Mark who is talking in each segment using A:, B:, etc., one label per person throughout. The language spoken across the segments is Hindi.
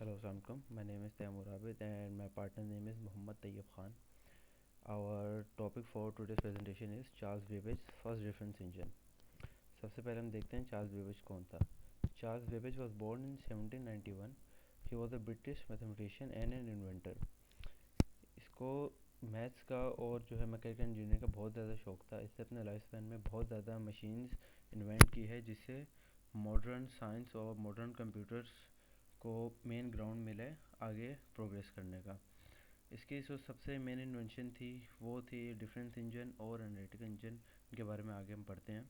A: Hello, Assalamualaikum. My name is Taimur Abid and my partner name is Muhammad Tayyib Khan. Our topic for today's presentation is Charles Babbage first reference engine. सबसे पहले हम देखते हैं चार्ल्स बेबेज कौन था. Charles Babbage was born in 1791. He was a British mathematician and an inventor. इसको मैथ्स का और जो है मैकेनिकल इंजीनियरिंग का बहुत ज़्यादा शौक था. इसने अपने लाइफ स्पैन में बहुत ज़्यादा मशीन्स इन्वेंट की है जिससे मॉडर्न साइंस और मॉडर्न कंप्यूटर्स को मेन ग्राउंड मिला है आगे प्रोग्रेस करने का. इसकी जो सबसे मेन इन्वेंशन थी वो थी डिफरेंस इंजन और एनालिटिकल इंजन. इनके बारे में आगे हम पढ़ते हैं.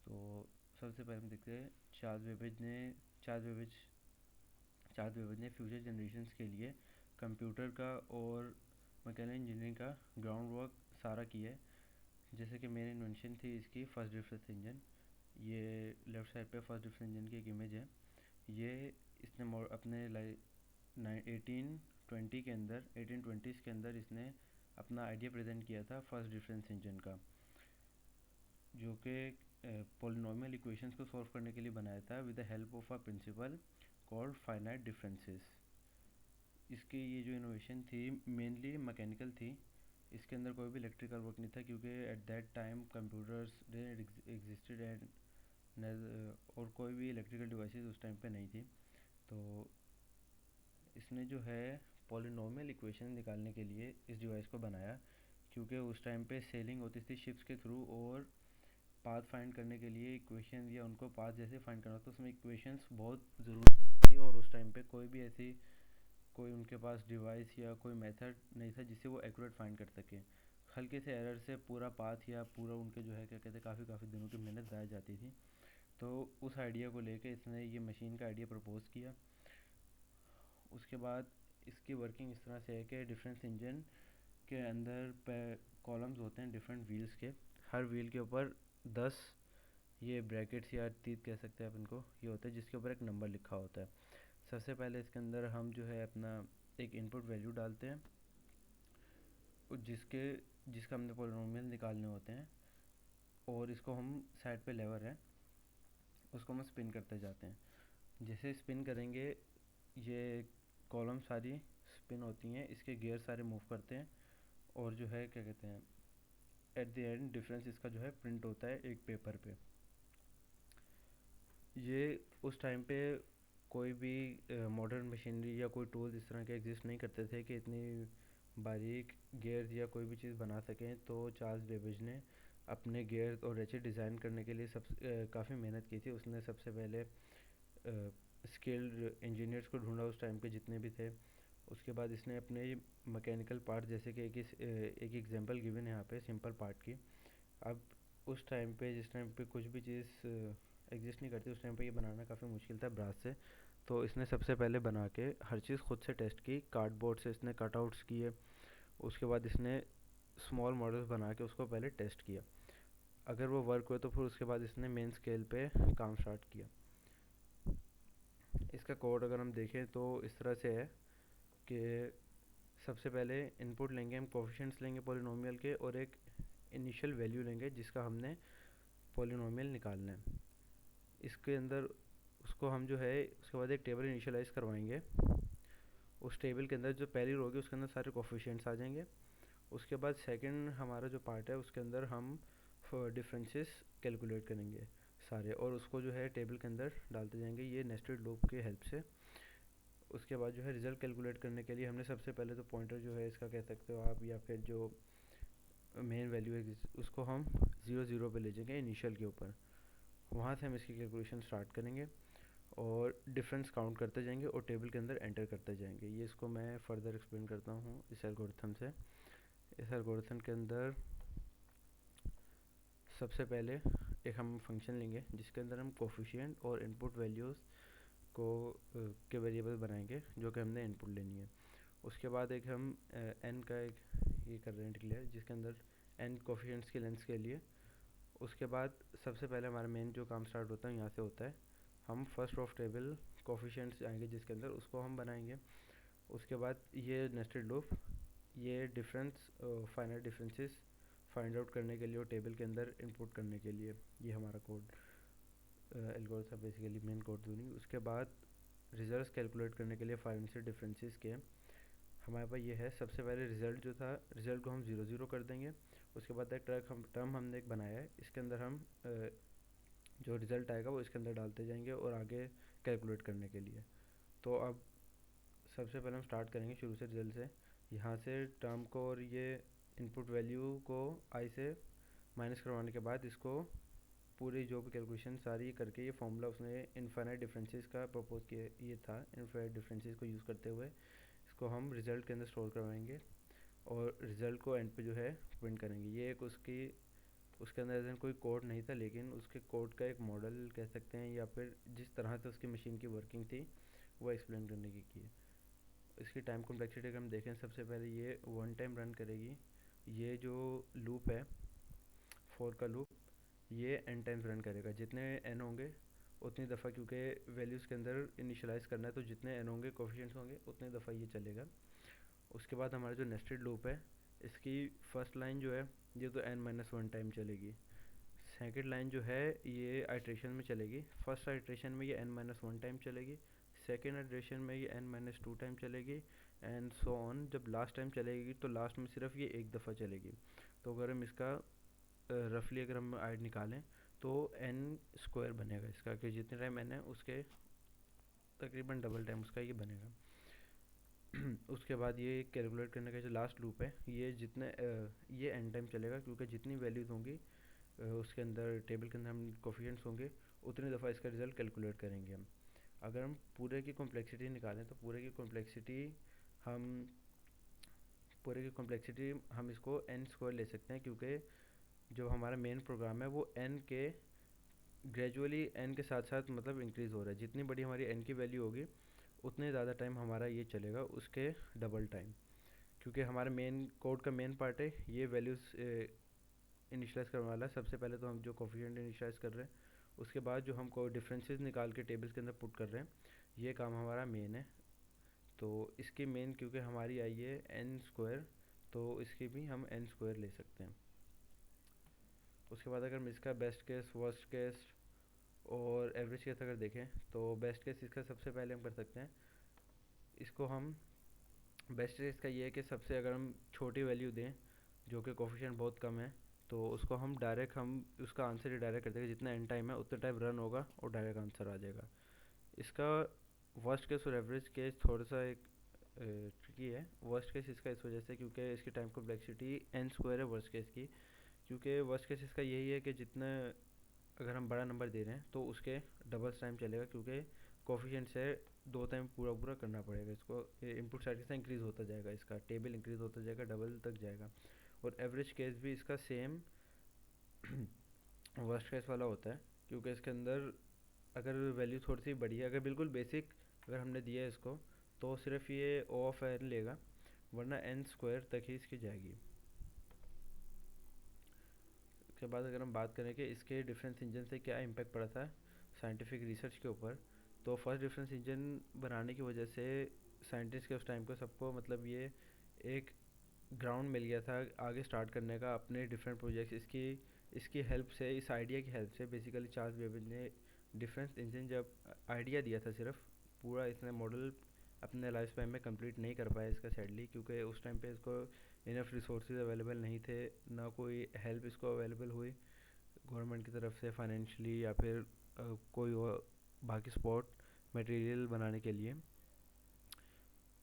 A: तो सबसे पहले हम देखते हैं चार्ल्स बेबेज चार्ल्स बेबेज ने फ्यूचर जनरेशन्स के लिए कंप्यूटर का और मैकेनिकल इंजीनियरिंग का ग्राउंड वर्क सारा किया है. जैसे कि मेन इन्वेंशन थी इसकी फर्स्ट डिफरेंस इंजन. ये लेफ़्ट साइड पे फर्स्ट डिफरेंस इंजन की एक इमेज है. ये इसने अपने एटीन ट्वेंटी के अंदर 1820s के अंदर इसने अपना आइडिया प्रेजेंट किया था फर्स्ट डिफरेंस इंजन का, जो कि पॉलिनोमियल इक्वेशंस को सॉल्व करने के लिए बनाया था with the help of a principle called finite differences. इसकी ये जो इनोवेशन थी मेनली मैकेनिकल थी. इसके अंदर कोई भी इलेक्ट्रिकल वर्क नहीं था क्योंकि at that time computers existed and और कोई भी इलेक्ट्रिकल डिवाइसेस उस टाइम पे नहीं थी. तो इसने जो है पॉलिनोमियल इक्वेशन निकालने के लिए इस डिवाइस को बनाया क्योंकि उस टाइम पे सेलिंग होती थी शिप्स के थ्रू और पाथ फाइंड करने के लिए इक्वेशन या उनको पाथ जैसे फाइंड करना तो उसमें इक्वेशंस बहुत ज़रूरी थी. और उस टाइम पे कोई भी ऐसी कोई उनके पास डिवाइस या कोई मेथड नहीं था जिससे वो एक्यूरेट फाइंड कर सके. हल्के से एरर से पूरा पाथ या पूरा उनके जो है क्या कहते हैं काफ़ी दिनों की मेहनत ज़ाया जाती थी. तो उस आइडिया को लेके इसने ये मशीन का आइडिया प्रपोज़ किया. उसके बाद इसकी वर्किंग इस तरह से है कि डिफरेंस इंजन के अंदर कॉलम्स होते हैं डिफरेंट व्हील्स के. हर व्हील के ऊपर 10 ये ब्रैकेट्स या तीत कह सकते हैं आप इनको ये होते हैं जिसके ऊपर एक नंबर लिखा होता है. सबसे पहले इसके अंदर हम जो है अपना एक इनपुट वैल्यू डालते हैं जिसके जिसका हमने पॉलिनोमियल निकालने होते हैं और इसको हम साइड पे लेवर है उसको हम स्पिन करते जाते हैं. जैसे स्पिन करेंगे ये कॉलम सारी स्पिन होती हैं, इसके गियर सारे मूव करते हैं और जो है क्या कहते हैं एट द एंड डिफरेंस इसका जो है प्रिंट होता है एक पेपर पे. ये उस टाइम पे कोई भी मॉडर्न मशीनरी या कोई टूल्स इस तरह के एग्जिस्ट नहीं करते थे कि इतनी बारीक गेयर्स या कोई भी चीज़ बना सकें. तो चार्ल्स बेबेज ने अपने गेयर्स और रेचेट डिज़ाइन करने के लिए काफ़ी मेहनत की थी. उसने सबसे पहले स्किल्ड इंजीनियर्स को ढूंढा उस टाइम के जितने भी थे. उसके बाद इसने अपने मैकेनिकल पार्ट जैसे कि एक एग्जांपल गिवन है यहाँ पे सिंपल पार्ट की. अब उस टाइम पे जिस टाइम पे कुछ भी चीज़ एग्जिस्ट नहीं करती उस टाइम पे ये बनाना काफ़ी मुश्किल था ब्रास से. तो इसने सबसे पहले बना के हर चीज़ खुद से टेस्ट की. कार्डबोर्ड से इसने कटआउट्स किए. उसके बाद इसने स्मॉल मॉडल्स बना के उसको पहले टेस्ट किया. अगर वो वर्क हुए तो फिर उसके बाद इसने मेन स्केल पे काम स्टार्ट किया. इसका कोड अगर हम देखें तो इस तरह से है कि सबसे पहले इनपुट लेंगे हम कोफिशिएंट्स लेंगे पॉलिनोमियल के और एक इनिशियल वैल्यू लेंगे जिसका हमने पॉलिनोमियल निकालना है. इसके अंदर उसको हम जो है उसके बाद एक टेबल इनिशियलाइज करवाएंगे. उस टेबल के अंदर जो पहली रो होगी उसके अंदर सारे कोफिशिएंट्स आ जाएंगे. उसके बाद सेकंड हमारा जो पार्ट है उसके अंदर हम डिफरेंसेस कैलकुलेट करेंगे सारे और उसको जो है टेबल के अंदर डालते जाएंगे ये नेस्टेड लूप के हेल्प से. उसके बाद जो है रिज़ल्ट कैलकुलेट करने के लिए हमने सबसे पहले तो पॉइंटर जो है इसका कह सकते हो आप या फिर जो मेन वैल्यू है उसको हम 0 0 पे ले जाएंगे इनिशियल के ऊपर. वहाँ से हम इसकी कैलकुलेशन स्टार्ट करेंगे और डिफरेंस काउंट करते जाएंगे और टेबल के अंदर एंटर करते जाएंगे. ये इसको मैं फर्दर एक्सप्लेन करता हूँ इस एल्गोरिथम से. इस एल्गोरिथम के अंदर सबसे पहले एक हम फंक्शन लेंगे जिसके अंदर हम कोफिशिएंट और इनपुट वैल्यूज़ को के वेरिएबल बनाएंगे जो कि हमने इनपुट लेनी है. उसके बाद एक हम एन का एक ये कर रहे हैं डिक्लेयर जिसके अंदर एन कोफिशिएंट्स की लेंथ्स के लिए. उसके बाद सबसे पहले हमारा मेन जो काम स्टार्ट होता है यहाँ से होता है. हम फर्स्ट ऑफ टेबल कोफिशिएंट्स आएंगे जिसके अंदर उसको हम बनाएंगे. उसके बाद ये नेस्टेड लूप ये difference final differences find out करने के लिए और टेबल के अंदर इंपुट करने के लिए ये हमारा code algorithm basically main code दूंगी. उसके बाद रिजल्ट्स कैलकुलेट करने के लिए फाइनेंशियल डिफरेंसेस के हमारे पास ये है। सबसे पहले रिज़ल्ट जो था, रिज़ल्ट को हम 0 0 कर देंगे। उसके बाद एक टर्म हमने एक बनाया है, इसके अंदर हम जो रिज़ल्ट आएगा वो इसके अंदर डालते जाएंगे और आगे कैलकुलेट करने के लिए। तो अब सबसे पहले हम स्टार्ट करेंगे शुरू से रिज़ल्ट से। यहाँ से टर्म को और ये इनपुट वैल्यू को आई से माइनस करवाने के बाद इसको पूरी जो भी कैलकुलेशन सारी करके ये फॉर्मूला उसने इनफाइनाइट डिफरेंसेस का प्रपोज किया, ये था। इनफाइनाइट डिफरेंसेस को यूज़ करते हुए इसको हम रिज़ल्ट के अंदर स्टोर करवाएंगे और रिज़ल्ट को एंड पे जो है प्रिंट करेंगे। ये एक उसके अंदर ऐसा कोई कोड नहीं था, लेकिन उसके कोड का एक मॉडल कह सकते हैं, या फिर जिस तरह से उसकी मशीन की वर्किंग थी वो एक्सप्लेन करने की है। इसकी टाइम कॉम्प्लेक्सिटी अगर हम देखें, सबसे पहले ये 1 टाइम रन करेगी। ये जो लूप है फोर का लूप, ये n टाइम्स रन करेगा। जितने n होंगे उतनी दफ़ा, क्योंकि वैल्यूज़ के अंदर इनिशियलाइज़ करना है तो जितने n होंगे कोफिशिएंट्स होंगे उतनी दफ़ा ये चलेगा। उसके बाद हमारा जो नेस्टेड लूप है, इसकी फर्स्ट लाइन जो है ये तो n-1 टाइम चलेगी। सेकंड लाइन जो है ये आइट्रेशन में चलेगी। फर्स्ट आइट्रेशन में ये n-1 टाइम चलेगी, सेकेंड आइट्रेशन में ये n-2 टाइम चलेगी, एंड सो ऑन। जब लास्ट टाइम चलेगी तो लास्ट में सिर्फ ये एक दफ़ा चलेगी। तो अगर हम इसका रफली अगर हम आइड निकालें तो n² बनेगा इसका, कि जितने टाइम n है उसके तकरीबन डबल टाइम उसका ये बनेगा। उसके बाद ये कैलकुलेट करने का जो लास्ट लूप है, ये ये n टाइम चलेगा, क्योंकि जितनी वैल्यूज़ होंगी उसके अंदर टेबल के अंदर हम कोफिशिएंट्स होंगे उतनी दफ़ा इसका रिज़ल्ट कैलकुलेट करेंगे हम। अगर हम पूरे की कॉम्प्लेक्सिटी निकालें तो हम पूरे की कॉम्प्लेक्सिटी हम इसको n² ले सकते हैं, क्योंकि जो हमारा मेन प्रोग्राम है वो n के ग्रेजुअली n के साथ साथ मतलब इंक्रीज़ हो रहा है। जितनी बड़ी हमारी n की वैल्यू होगी उतने ज़्यादा टाइम हमारा ये चलेगा, उसके डबल टाइम। क्योंकि हमारे मेन कोड का मेन पार्ट है ये वैल्यूज़ इनिशलाइज़ करने वाला है। सबसे पहले तो हम जो कोफिशिएंट इनिशलाइज़ कर रहे हैं, उसके बाद जो हम को डिफरेंसेस निकाल के टेबल्स के अंदर पुट कर रहे हैं, ये काम हमारा मेन है। तो इसकी मेन क्योंकि हमारी आई है n², तो इसकी भी हम n² ले सकते हैं। उसके बाद अगर हम इसका बेस्ट केस, वर्स्ट केस और एवरेज केस अगर देखें, तो बेस्ट केस इसका सबसे पहले हम कर सकते हैं। इसको हम बेस्ट केस का ये है कि सबसे अगर हम छोटी वैल्यू दें जो कि कोफिशिएंट बहुत कम है, तो उसको हम उसका आंसर ही डायरेक्ट कर देंगे। जितना एन टाइम है उतना टाइम रन होगा और डायरेक्ट आंसर आ जाएगा। इसका वर्स्ट केस और एवरेज केस थोड़ा सा एक ट्रिकी है। वर्स्ट केस इसका इस वजह से क्योंकि इसकी टाइम कॉम्प्लेक्सिटी n² है वर्स्ट केस की। क्योंकि वर्स्ट केस इसका यही है कि जितना अगर हम बड़ा नंबर दे रहे हैं तो उसके डबल टाइम चलेगा, क्योंकि कोफिशिएंट से 2 टाइम पूरा पूरा करना पड़ेगा इसको। इनपुट साइड के साथ इंक्रीज़ होता जाएगा, इसका टेबल इंक्रीज़ होता जाएगा, डबल तक जाएगा। और एवरेज केस भी इसका सेम वर्स्ट केस वाला होता है, क्योंकि इसके अंदर अगर वैल्यू थोड़ी सी बड़ी है, अगर बिल्कुल बेसिक अगर हमने दिया है इसको, तो सिर्फ ये O ऑफ n लेगा, वरना n² तक ही इसकी जाएगी। उसके बाद अगर हम बात करें कि इसके डिफरेंस इंजन से क्या इम्पैक्ट पड़ा था साइंटिफिक रिसर्च के ऊपर, तो फर्स्ट डिफरेंस इंजन बनाने की वजह से साइंटिस्ट के उस टाइम को सबको मतलब ये एक ग्राउंड मिल गया था आगे स्टार्ट करने का अपने डिफरेंट प्रोजेक्ट्स। इसकी हेल्प से, इस आइडिया की हेल्प से बेसिकली चार्ल्स बेबेज ने डिफरेंस इंजन जब आइडिया दिया था, सिर्फ पूरा इतना मॉडल अपने लाइफ स्पैन में कंप्लीट नहीं कर पाया इसका सैडली, क्योंकि उस टाइम पे इसको इनफ रिसोर्सेज अवेलेबल नहीं थे, ना कोई हेल्प इसको अवेलेबल हुई गवर्नमेंट की तरफ से फाइनेंशियली, या फिर कोई और बाकी सपोर्ट मटेरियल बनाने के लिए।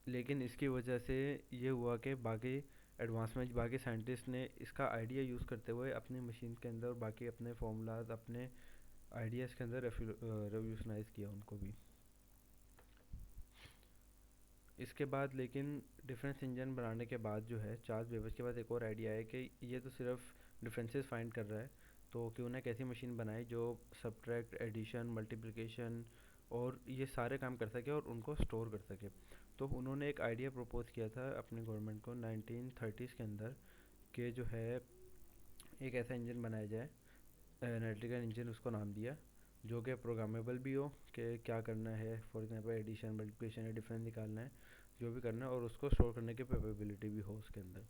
A: लेकिन इसकी वजह से ये हुआ कि बाकी एडवांसमेंट, बाकी साइंटिस्ट ने इसका आइडिया यूज़ करते हुए अपनी मशीन के अंदर बाकी अपने फार्मूलाज, अपने आइडियाज़ के अंदर रेवोल्यूशनाइज किया उनको भी। इसके बाद लेकिन डिफरेंस इंजन बनाने के बाद जो है चार्ल्स बेबेज के पास एक और आइडिया है कि ये तो सिर्फ डिफरेंसेस फाइंड कर रहा है, तो क्यों ना एक ऐसी मशीन बनाए जो सब्ट्रैक्ट, एडिशन, मल्टीप्लिकेशन और ये सारे काम कर सके और उनको स्टोर कर सके। तो उन्होंने एक आइडिया प्रपोज किया था अपनी गवर्नमेंट को 1930s के अंदर, कि जो है एक ऐसा इंजन बनाया जाए, एनालिटिकल इंजन उसको नाम दिया, जो कि प्रोग्रामेबल भी हो कि क्या करना है, फॉर एग्जांपल एडिशन, मल्टीप्लिकेशन या डिफरेंस निकालना है, जो भी करना है, और उसको स्टोर करने की कैपेबिलिटी भी हो उसके अंदर।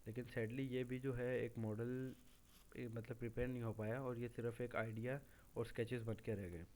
A: लेकिन सैडली ये भी जो है एक मॉडल मतलब प्रिपेयर नहीं हो पाया, और ये सिर्फ एक आइडिया और स्केचेस बन के रह गए।